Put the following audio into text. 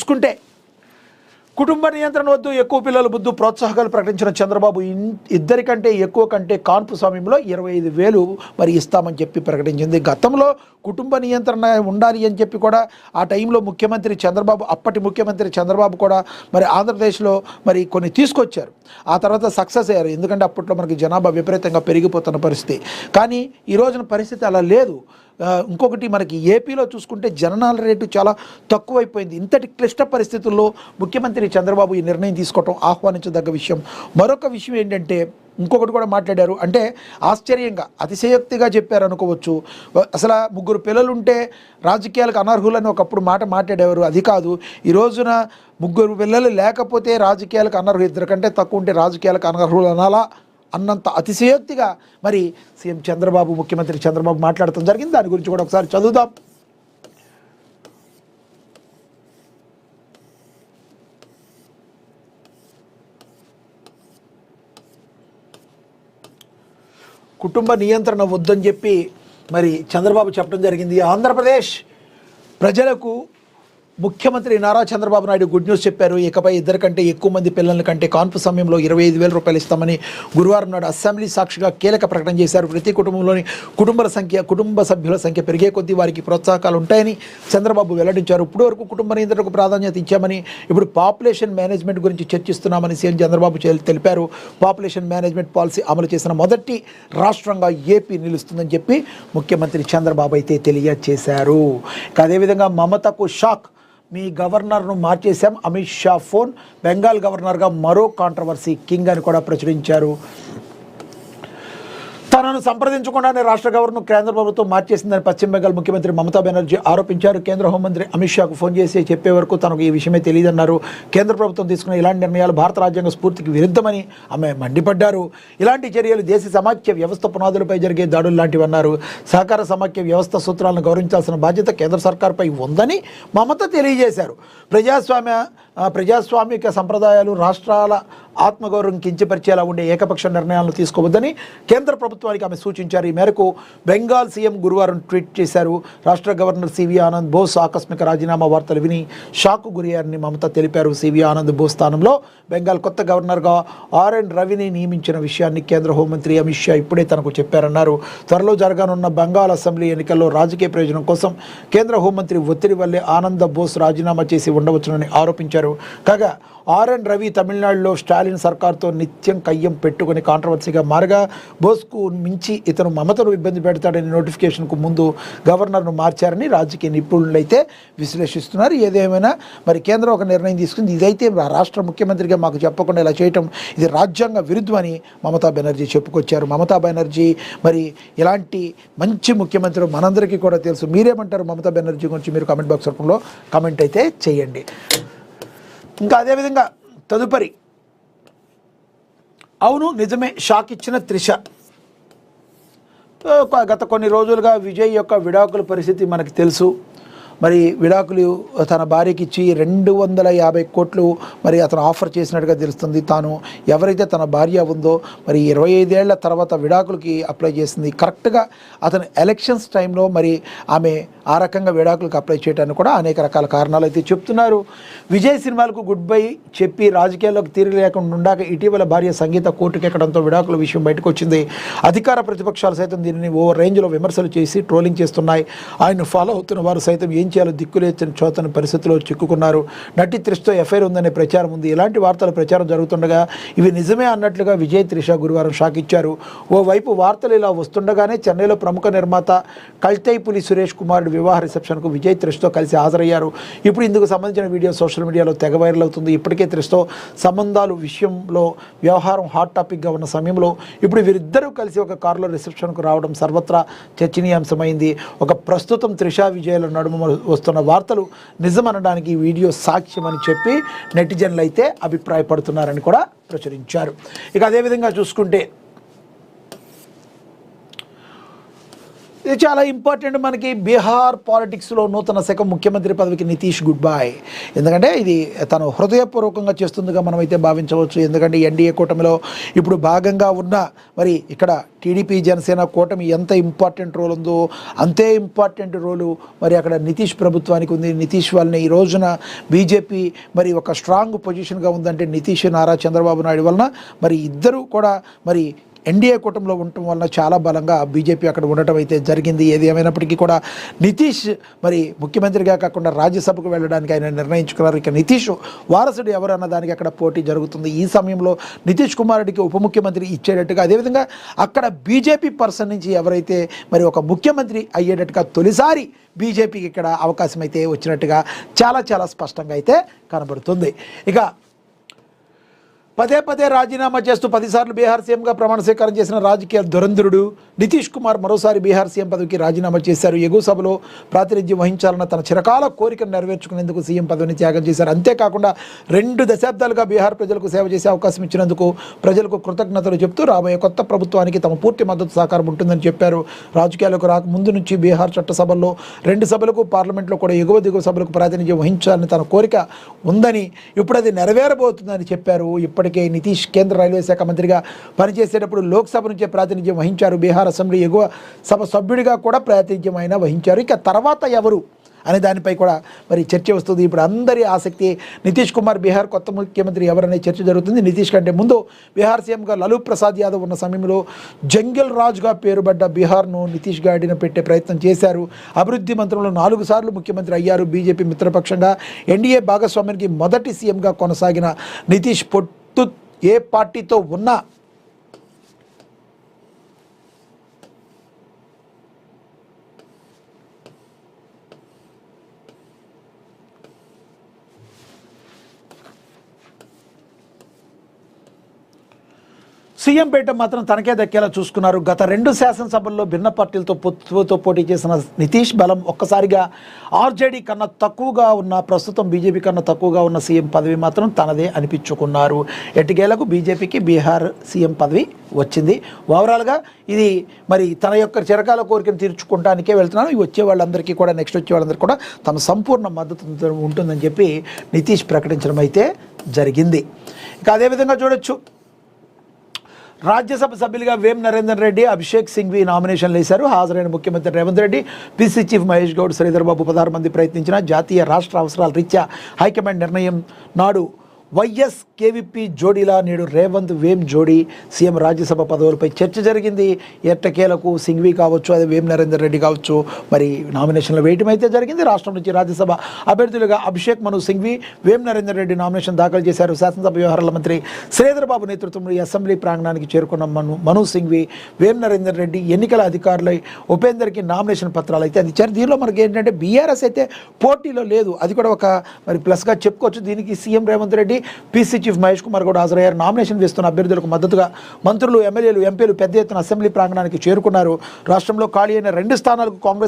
చూసుకుంటే కుటుంబ నియంత్రణ వద్దు, ఎక్కువ పిల్లలు బుద్ధు ప్రోత్సాహకాలు ప్రకటించిన చంద్రబాబు ఇద్దరికంటే ఎక్కువ కంటే కాన్పు సమయంలో 25,000 మరి ఇస్తామని చెప్పి ప్రకటించింది. గతంలో కుటుంబ నియంత్రణ ఉండాలి అని చెప్పి కూడా ఆ టైంలో ముఖ్యమంత్రి చంద్రబాబు, అప్పటి ముఖ్యమంత్రి చంద్రబాబు కూడా మరి ఆంధ్రప్రదేశ్లో మరి కొన్ని తీసుకొచ్చారు. ఆ తర్వాత సక్సెస్ అయ్యారు, ఎందుకంటే అప్పట్లో మనకి జనాభా విపరీతంగా పెరిగిపోతున్న పరిస్థితి. కానీ ఈ రోజున పరిస్థితి అలా లేదు. ఇంకొకటి మనకి ఏపీలో చూసుకుంటే జననాల రేటు చాలా తక్కువైపోయింది. ఇంతటి క్లిష్ట పరిస్థితుల్లో ముఖ్యమంత్రి చంద్రబాబు ఈ నిర్ణయం తీసుకోవటం ఆహ్వానించదగ్గ విషయం. మరొక విషయం ఏంటంటే ఇంకొకటి కూడా మాట్లాడారు, అంటే ఆశ్చర్యంగా అతిశయోక్తిగా చెప్పారు అనుకోవచ్చు. అసలు 3 పిల్లలుంటే రాజకీయాలకు అనర్హులని ఒకప్పుడు మాట్లాడేవారు, అది కాదు. ఈ రోజున 3 పిల్లలు లేకపోతే రాజకీయాలకు అనర్హులు, 2 కంటే తక్కువ ఉంటే రాజకీయాలకు అనర్హులు అనాలా అన్నంత అతిశయోక్తిగా మరి సీఎం చంద్రబాబు, ముఖ్యమంత్రి చంద్రబాబు మాట్లాడటం జరిగింది. దాని గురించి కూడా ఒకసారి చదువుదాం. కుటుంబ నియంత్రణ వద్దని చెప్పి మరి చంద్రబాబు చెప్పడం జరిగింది. ఆంధ్రప్రదేశ్ ప్రజలకు ముఖ్యమంత్రి నారా చంద్రబాబు నాయుడు గుడ్ న్యూస్ చెప్పారు. ఇకపై 2 కంటే ఎక్కువ మంది పిల్లల కంటే కాన్పు సమయంలో 25,000 రూపాయలు ఇస్తామని గురువారం నాడు అసెంబ్లీ సాక్షిగా కీలక ప్రకటన చేశారు. ప్రతి కుటుంబంలోని కుటుంబ సభ్యుల సంఖ్య పెరిగే కొద్దీ వారికి ప్రోత్సాహకాలు ఉంటాయని చంద్రబాబు వెల్లడించారు. ఇప్పుడు వరకు కుటుంబ నియంత్రణకు ప్రాధాన్యత ఇచ్చామని, ఇప్పుడు పాపులేషన్ మేనేజ్మెంట్ గురించి చర్చిస్తున్నామని సీఎం చంద్రబాబు తెలిపారు. పాపులేషన్ మేనేజ్మెంట్ పాలసీ అమలు చేసిన మొదటి రాష్ట్రంగా ఏపీ నిలుస్తుందని చెప్పి ముఖ్యమంత్రి చంద్రబాబు అయితే తెలియజేశారు. అదేవిధంగా మమతకు షాక్, మీ గవర్నర్ను మార్చేశాం, అమిత్ షా ఫోన్, బెంగాల్ గవర్నర్గా మరో కాంట్రవర్సీ కింగ్ అని కూడా ప్రచురించారు. తనను సంప్రదించకుండానే రాష్ట్ర గవర్నర్ కేంద్ర ప్రభుత్వం మార్చేసిందని పశ్చిమ బెంగాల్ ముఖ్యమంత్రి మమతా బెనర్జీ ఆరోపించారు. కేంద్ర హోంమంత్రి అమిత్ షాకు ఫోన్ చేసి చెప్పే వరకు తనకు ఈ విషయమే తెలియదన్నారు. కేంద్ర ప్రభుత్వం తీసుకున్న ఇలాంటి నిర్ణయాలు భారత రాజ్యాంగ స్ఫూర్తికి విరుద్ధమని ఆమె మండిపడ్డారు. ఇలాంటి చర్యలు దేశ సమాఖ్య వ్యవస్థ పునాదులపై జరిగే దాడులు లాంటివన్నారు. సహకార సమాఖ్య వ్యవస్థ సూత్రాలను గౌరవించాల్సిన బాధ్యత కేంద్ర సర్కార్పై ఉందని మమత తెలియజేశారు. ప్రజాస్వామిక సంప్రదాయాలు, రాష్ట్రాల ఆత్మగౌరవం కించపరిచేలా ఉండే ఏకపక్ష నిర్ణయాలను తీసుకోవద్దని కేంద్ర ప్రభుత్వానికి ఆమె సూచించారు. ఈ మేరకు బెంగాల్ సీఎం గురువారం ట్వీట్ చేశారు. రాష్ట్ర గవర్నర్ సివి ఆనంద్ బోస్ ఆకస్మిక రాజీనామా వార్తలు విని షాకు గురయ్యారని మమత తెలిపారు. సివి ఆనంద్ బోస్ స్థానంలో బెంగాల్ కొత్త గవర్నర్గా ఆర్ఎన్ రవిని నియమించిన విషయాన్ని కేంద్ర హోంమంత్రి అమిత్ షా ఇప్పుడే తనకు చెప్పారన్నారు. త్వరలో జరగనున్న బెంగాల్ అసెంబ్లీ ఎన్నికల్లో రాజకీయ ప్రయోజనం కోసం కేంద్ర హోంమంత్రి ఒత్తిడి వల్లే ఆనంద్ బోస్ రాజీనామా చేసి ఉండవచ్చునని ఆరోపించారు. కాగా ఆర్ఎన్ రవి తమిళనాడులో స్టాలిన్ సర్కార్తో నిత్యం కయ్యం పెట్టుకుని కాంట్రవర్సీగా మారగా, బోస్కు మించి ఇతను మమతను ఇబ్బంది పెడతాడని నోటిఫికేషన్కు ముందు గవర్నర్ను మార్చారని రాజకీయ నిపుణులు అయితే విశ్లేషిస్తున్నారు. ఏదేమైనా మరి కేంద్రం ఒక నిర్ణయం తీసుకుంది. ఇదైతే రాష్ట్ర ముఖ్యమంత్రిగా మాకు చెప్పకుండా ఇలా చేయటం ఇది రాజ్యాంగ విరుద్ధమని మమతా బెనర్జీ చెప్పుకొచ్చారు. మమతా బెనర్జీ మరి ఇలాంటి మంచి ముఖ్యమంత్రి మనందరికీ కూడా తెలుసు. మీరేమంటారు మమతా బెనర్జీ గురించి? మీరు కామెంట్ బాక్స్ రూపంలో కామెంట్ అయితే చేయండి. ఇంకా అదేవిధంగా తదుపరి, అవును నిజమే, షాక్ ఇచ్చిన త్రిష. గత కొన్ని రోజులుగా విజయ్ యొక్క విడాకుల పరిస్థితి మనకు తెలుసు. మరి విడాకులు తన భార్యకి ఇచ్చి 250 కోట్లు మరి అతను ఆఫర్ చేసినట్టుగా తెలుస్తుంది. తాను ఎవరైతే తన భార్య ఉందో మరి 25 ఏళ్ల తర్వాత విడాకులకి అప్లై చేసింది. కరెక్ట్గా అతను ఎలక్షన్స్ టైంలో మరి ఆమె ఆ రకంగా విడాకులకు అప్లై చేయడానికి కూడా అనేక రకాల కారణాలు అయితే చెప్తున్నారు. విజయ్ సినిమాలకు గుడ్ బై చెప్పి రాజకీయాల్లోకి తీరు లేకుండా ఉండాక ఇటీవల భార్య సంగీత కోర్టుకెక్కడంతో విడాకుల విషయం బయటకు వచ్చింది. అధికార ప్రతిపక్షాలు సైతం దీనిని ఓ రేంజ్లో విమర్శలు చేసి ట్రోలింగ్ చేస్తున్నాయి. ఆయన ఫాలో అవుతున్న వారు సైతం ఏం చేయాలో దిక్కులేని చోతని పరిస్థితిలో చిక్కుకున్నారు. నటి త్రిషతో ఎఫ్ఐఆర్ ఉందనే ప్రచారం ఉంది. ఇలాంటి వార్తల ప్రచారం జరుగుతుండగా ఇవి నిజమే అన్నట్లుగా విజయ్ త్రిష గురువారం షాక్ ఇచ్చారు. ఓవైపు వార్తలు ఇలా వస్తుండగానే చెన్నైలో ప్రముఖ నిర్మాత కల్తైపులి సురేష్ కుమార్ వివాహ రిసెప్షన్కు విజయ్ త్రిషతో కలిసి హాజరయ్యారు. ఇప్పుడు ఇందుకు సంబంధించిన వీడియో సోషల్ మీడియాలో తెగ వైరల్ అవుతుంది. ఇప్పటికే త్రిషతో సంబంధాలు విషయంలో వ్యవహారం హాట్ టాపిక్గా ఉన్న సమయంలో ఇప్పుడు వీరిద్దరూ కలిసి ఒక కారులో రిసెప్షన్కు రావడం సర్వత్రా చర్చనీయాంశమైంది. ఒక ప్రస్తుతం త్రిష విజయ్ల నడుమ వస్తున్న వార్తలు నిజమనడానికి ఈ వీడియో సాక్ష్యమని చెప్పి నెటిజన్లు అయితే అభిప్రాయపడుతున్నారని కూడా ప్రచురించారు. ఇక అదేవిధంగా చూసుకుంటే ఇది చాలా ఇంపార్టెంట్. మనకి బీహార్ పాలిటిక్స్లో నూతన శాఖ ముఖ్యమంత్రి పదవికి నితీష్ గుడ్ బాయ్. ఎందుకంటే ఇది తను హృదయపూర్వకంగా చేస్తుందిగా మనమైతే భావించవచ్చు. ఎందుకంటే ఎన్డీఏ కూటమిలో ఇప్పుడు భాగంగా ఉన్న మరి ఇక్కడ టీడీపీ జనసేన కూటమి ఎంత ఇంపార్టెంట్ రోల్ ఉందో అంతే ఇంపార్టెంట్ రోలు మరి అక్కడ నితీష్ ప్రభుత్వానికి ఉంది. నితీష్ వలన ఈ రోజున బీజేపీ మరి ఒక స్ట్రాంగ్ పొజిషన్గా ఉందంటే నితీష్ నారా చంద్రబాబు నాయుడు వలన మరి ఇద్దరు కూడా మరి ఎన్డీఏ కూటమిలో ఉండటం వలన చాలా బలంగా బీజేపీ అక్కడ ఉండటం అయితే జరిగింది. ఏది ఏమైనప్పటికీ కూడా నితీష్ మరి ముఖ్యమంత్రిగా కాకుండా రాజ్యసభకు వెళ్ళడానికి ఆయన నిర్ణయించుకున్నారు. ఇక నితీష్ వారసుడు ఎవరు అన్న దానికి అక్కడ పోటీ జరుగుతుంది. ఈ సమయంలో నితీష్ కుమార్ రెడ్డికి ఉప ముఖ్యమంత్రి ఇచ్చేటట్టుగా, అదేవిధంగా అక్కడ బీజేపీ పర్సన్ నుంచి ఎవరైతే మరి ఒక ముఖ్యమంత్రి అయ్యేటట్టుగా తొలిసారి బీజేపీకి ఇక్కడ అవకాశం అయితే వచ్చినట్టుగా చాలా చాలా స్పష్టంగా అయితే కనబడుతుంది. ఇక పదే పదే రాజీనామా చేస్తూ 10 సార్లు బీహార్ సీఎంగా ప్రమాణ స్వీకారం చేసిన రాజకీయ దురంధరుడు నితీష్ కుమార్ మరోసారి బీహార్ సీఎం పదవికి రాజీనామా చేశారు. ఎగువ సభలో ప్రాతినిధ్యం వహించాలన్న తన చిరకాల కోరికను నెరవేర్చుకునేందుకు సీఎం పదవిని త్యాగం చేశారు. అంతేకాకుండా 2 దశాబ్దాలుగా బీహార్ ప్రజలకు సేవ చేసే అవకాశం ఇచ్చినందుకు ప్రజలకు కృతజ్ఞతలు చెప్తూ రాబోయే కొత్త ప్రభుత్వానికి తమ పూర్తి మద్దతు సహకారం ఉంటుందని చెప్పారు. రాజకీయాలకు రాక ముందు నుంచి బీహార్ చట్టసభల్లో 2 సభలకు, పార్లమెంట్లో కూడా ఎగువ దిగువ సభలకు ప్రాతినిధ్యం వహించాలని తన కోరిక ఉందని, ఇప్పుడు అది నెరవేరబోతుందని చెప్పారు. ఇప్పటికే నితీష్ కేంద్ర రైల్వే శాఖ మంత్రిగా పనిచేసేటప్పుడు లోక్సభ నుంచే ప్రాతినిధ్యం వహించారు. బీహార్ అసెంబ్లీ ఎగువ సభ సభ్యుడిగా కూడా ప్రాతినిధ్యం అయినా వహించారు. ఇక తర్వాత ఎవరు అనే దానిపై కూడా మరి చర్చ వస్తుంది. ఇప్పుడు అందరి ఆసక్తి నితీష్ కుమార్ బీహార్ కొత్త ముఖ్యమంత్రి ఎవరనే చర్చ జరుగుతుంది. నితీష్ కంటే ముందు బీహార్ సీఎంగా లాలూ ప్రసాద్ యాదవ్ ఉన్న సమయంలో జంగిల్ రాజ్గా పేరుపడ్డ బీహార్ను నితీష్ గాడిన పెట్టే ప్రయత్నం చేశారు. అభివృద్ధి మంత్రంలో 4 సార్లు ముఖ్యమంత్రి అయ్యారు. బీజేపీ మిత్రపక్షంగా ఎన్డీఏ భాగస్వామ్యానికి మొదటి సీఎంగా కొనసాగిన నితీష్ పొట్టు ఏ పార్టీతో ఉన్నా సీఎం పీఠం మాత్రం తనకే దక్కేలా చూసుకున్నారు. గత 2 శాసనసభల్లో భిన్న పార్టీలతో పొత్తుతో పోటీ చేసిన నితీష్ బలం ఒక్కసారిగా ఆర్జేడీ కన్నా తక్కువగా ఉన్న, ప్రస్తుతం బీజేపీ కన్నా తక్కువగా ఉన్న సీఎం పదవి మాత్రం తనదే అనిపించుకున్నారు. ఎట్టికేలకు బీజేపీకి బీహార్ సీఎం పదవి వచ్చింది. ఓవరాల్గా ఇది మరి తన యొక్క చిరకాల కోరికను తీర్చుకోవడానికే వెళ్తున్నాను. వచ్చే వాళ్ళందరికీ కూడా నెక్స్ట్ వచ్చే వాళ్ళందరికీ కూడా తమ సంపూర్ణ మద్దతు ఉంటుందని చెప్పి నితీష్ ప్రకటించడం అయితే జరిగింది. ఇక అదేవిధంగా చూడొచ్చు, రాజ్యసభ సభ్యులుగా వేం నరేందర్ రెడ్డి, అభిషేక్ సింఘ్వి నామినేషన్లు వేశారు. హాజరైన ముఖ్యమంత్రి రేవంత్ రెడ్డి, పీసీ చీఫ్ మహేష్ గౌడ్, శ్రీధర్ బాబు 16 మంది ప్రయత్నించిన జాతీయ రాష్ట్ర అవసరాల రీత్యా హైకమాండ్ నిర్ణయం నాడు వైఎస్ కేవీపీ జోడీలా నేడు రేవంత్ వేం జోడీ సీఎం రాజ్యసభ పదవులపై చర్చ జరిగింది. ఎట్టకేలకు సింఘ్వి కావచ్చు, అదే వేం నరేందర్ రెడ్డి కావచ్చు మరి నామినేషన్లు వేయటం అయితే జరిగింది. రాష్ట్రం నుంచి రాజ్యసభ అభ్యర్థులుగా అభిషేక్ మను సింఘ్వి, వేం నరేందర్ రెడ్డి నామినేషన్ దాఖలు చేశారు. శాసనసభ వ్యవహారాల మంత్రి శ్రీధర్ బాబు నేతృత్వంలో అసెంబ్లీ ప్రాంగణానికి చేరుకున్న మను సింఘ్వి, వేం నరేందర్ రెడ్డి ఎన్నికల అధికారులై ఉపేందర్కి నామినేషన్ పత్రాలు అయితే అందించారు. దీనిలో మనకి ఏంటంటే బీఆర్ఎస్ అయితే పోటీలో లేదు, అది కూడా ఒక మరి ప్లస్గా చెప్పుకోవచ్చు. దీనికి CM Revanth Reddy, PC chief Mahesh Kumar కూడా హాజరయ్యారు. నామినేషన్ వేస్తున్న అభ్యర్థులకు మద్దతుగా మంత్రులు, ఎమ్మెల్యేలు, ఎంపీలు పెద్ద ఎత్తున అసెంబ్లీ ప్రాంగణానికి చేరుకున్నారు. రాష్ట్రంలో ఖాళీ అయిన 2 స్థానాలకు కాంగ్రెస్